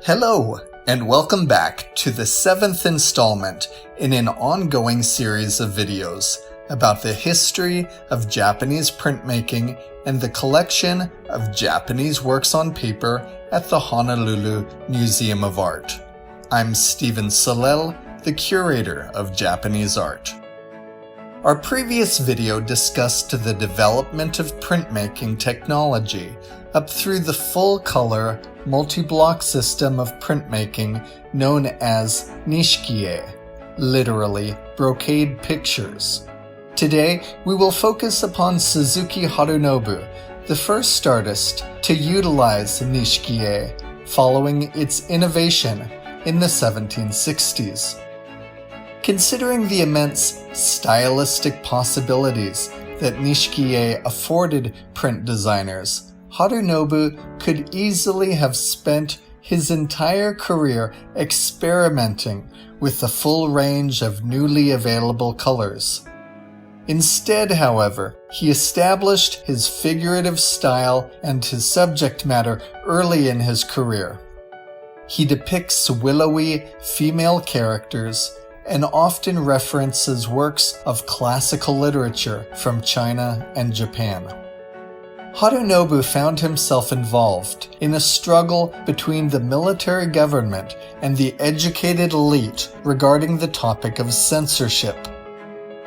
Hello, and welcome back to the 7th installment in an ongoing series of videos about the history of Japanese printmaking and the collection of Japanese works on paper at the Honolulu Museum of Art. I'm Stephen Salel, the curator of Japanese art. Our previous video discussed the development of printmaking technology up through the full-color, multi-block system of printmaking known as nishikie, literally brocade pictures. Today, we will focus upon Suzuki Harunobu, the first artist to utilize nishikie following its innovation in the 1760s. Considering the immense stylistic possibilities that nishikie afforded print designers, Harunobu could easily have spent his entire career experimenting with the full range of newly available colors. Instead, however, he established his figurative style and his subject matter early in his career. He depicts willowy female characters and often references works of classical literature from China and Japan. Harunobu found himself involved in a struggle between the military government and the educated elite regarding the topic of censorship.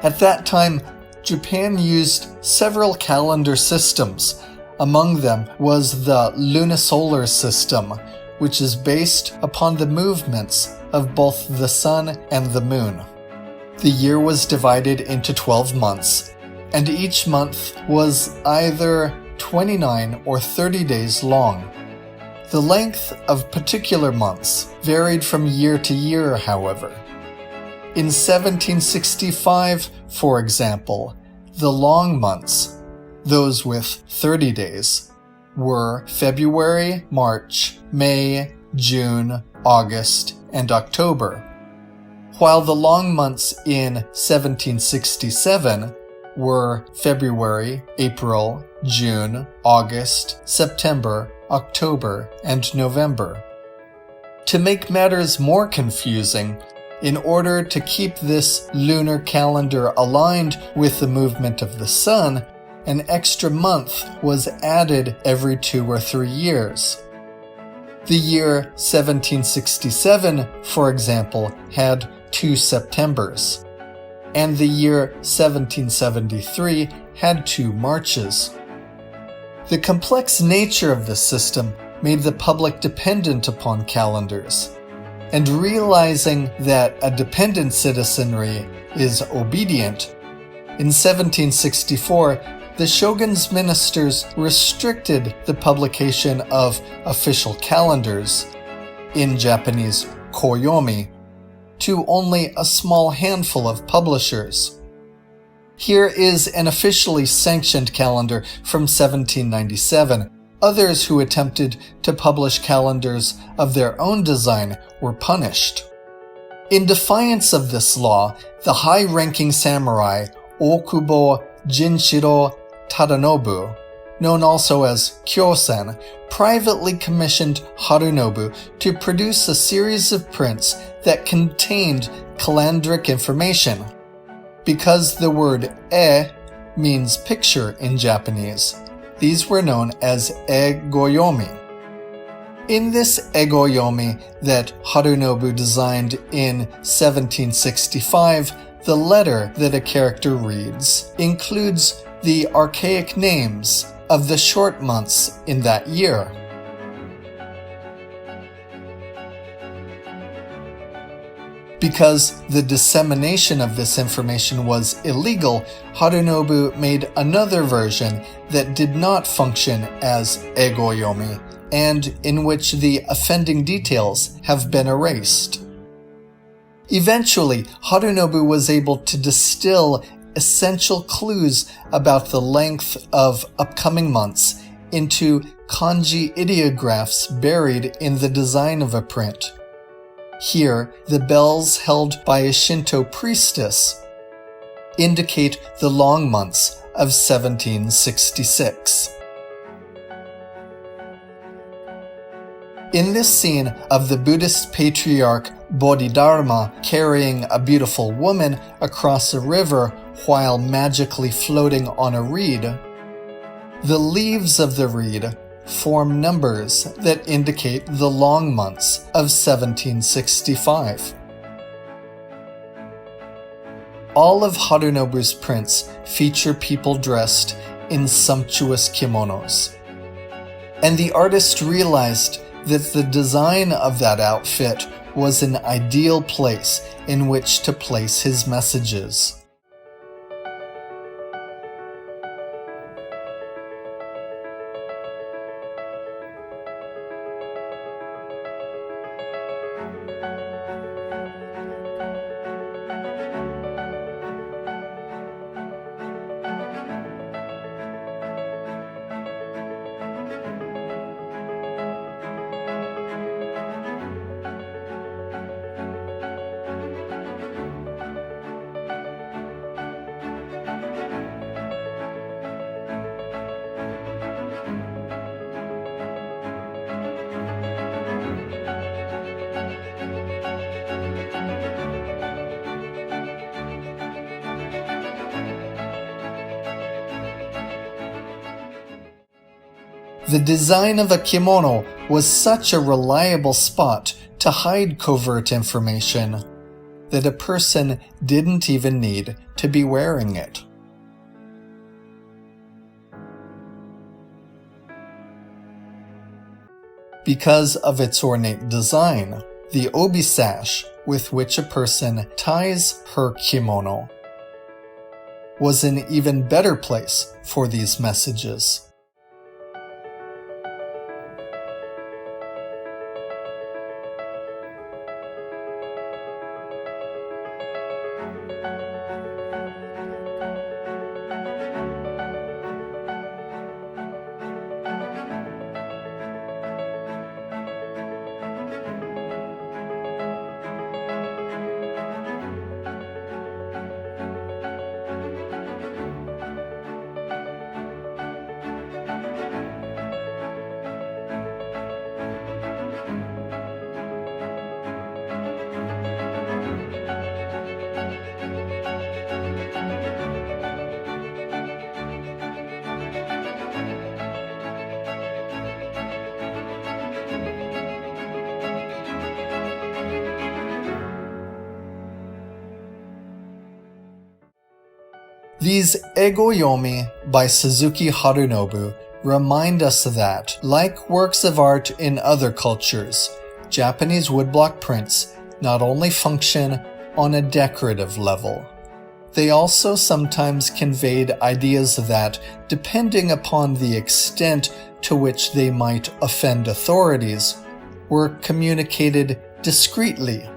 At that time, Japan used several calendar systems. Among them was the lunisolar system, which is based upon the movements of both the sun and the moon. The year was divided into 12 months, and each month was either 29 or 30 days long. The length of particular months varied from year to year, however. In 1765, for example, the long months, those with 30 days, were February, March, May, June, August, and October, while the long months in 1767 were February, April, June, August, September, October, and November. To make matters more confusing, in order to keep this lunar calendar aligned with the movement of the sun, an extra month was added every 2 or 3 years. The year 1767, for example, had 2 Septembers, and the year 1773 had 2 Marches. The complex nature of the system made the public dependent upon calendars, and realizing that a dependent citizenry is obedient, in 1764, the shogun's ministers restricted the publication of official calendars, in Japanese koyomi, to only a small handful of publishers. Here is an officially sanctioned calendar from 1797. Others who attempted to publish calendars of their own design were punished. In defiance of this law, the high-ranking samurai Okubo Jinshiro Tadanobu, known also as Kyosen, privately commissioned Harunobu to produce a series of prints that contained calendric information. Because the word e means picture in Japanese, these were known as e-goyomi. In this e-goyomi that Harunobu designed in 1765, the letter that a character reads includes the archaic names of the short months in that year. Because the dissemination of this information was illegal, Harunobu made another version that did not function as e-goyomi, and in which the offending details have been erased. Eventually, Harunobu was able to distill essential clues about the length of upcoming months into kanji ideographs buried in the design of a print. Here, the bells held by a Shinto priestess indicate the long months of 1766. In this scene of the Buddhist patriarch Bodhidharma carrying a beautiful woman across a river while magically floating on a reed, the leaves of the reed form numbers that indicate the long months of 1765. All of Harunobu's prints feature people dressed in sumptuous kimonos, and the artist realized that the design of that outfit was an ideal place in which to place his messages. The design of a kimono was such a reliable spot to hide covert information that a person didn't even need to be wearing it. Because of its ornate design, the obi sash with which a person ties her kimono was an even better place for these messages. These egoyomi by Suzuki Harunobu remind us that, like works of art in other cultures, Japanese woodblock prints not only function on a decorative level, they also sometimes conveyed ideas that, depending upon the extent to which they might offend authorities, were communicated discreetly,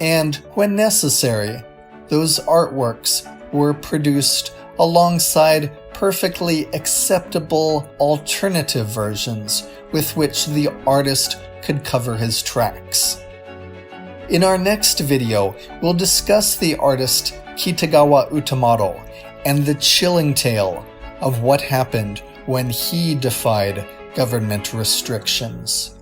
and, when necessary, those artworks were produced alongside perfectly acceptable alternative versions with which the artist could cover his tracks. In our next video, we'll discuss the artist Kitagawa Utamaro and the chilling tale of what happened when he defied government restrictions.